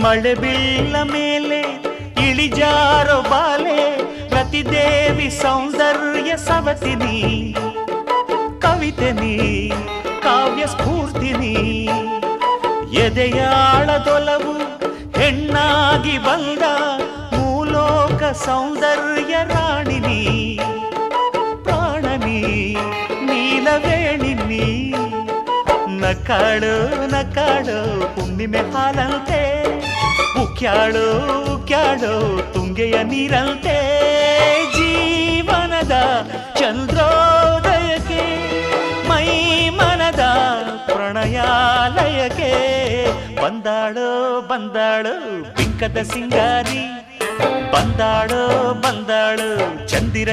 ಮಳೆ ಬೀಳ ಮೇಲೆ ಇಳಿಜಾರೋ ಬಾಲೆ ರತಿದೇವಿ ಸೌಂದರ್ಯ ಸವತಿನಿ ಕವಿತೆ ನೀ ಕಾವ್ಯ ಸ್ಫೂರ್ತಿನಿ ಎದೆಯಾಳದೊಲವು ಹೆಣ್ಣಾಗಿ ಬಂದ ಮೂಲೋಕ ಸೌಂದರ್ಯ ರಾಣಿನಿ ಪ್ರಾಣನಿ ನೀಲವೇಣಿನಿ ನಕಾಳು ನಕಾಳು ಹುಣ್ಣಿಮೆ ಹಾಲಂತೆ ಉಕ್ಯಾಳು ಉಕ್ಯಾಳು ತುಂಗೆಯ ನೀರಂತೆ ಜೀವನದ ಚಂದ್ರೋದಯಕ್ಕೆ ಮೈ ಮನದ ಪ್ರಣಯಾಲಯಕ್ಕೆ ಬಂದಾಳು ಬಂದಾಳು ಬಿಂಕದ ಸಿಂಗಾರಿ ಬಂದಾಳು ಬಂದಾಳು ಚಂದಿರ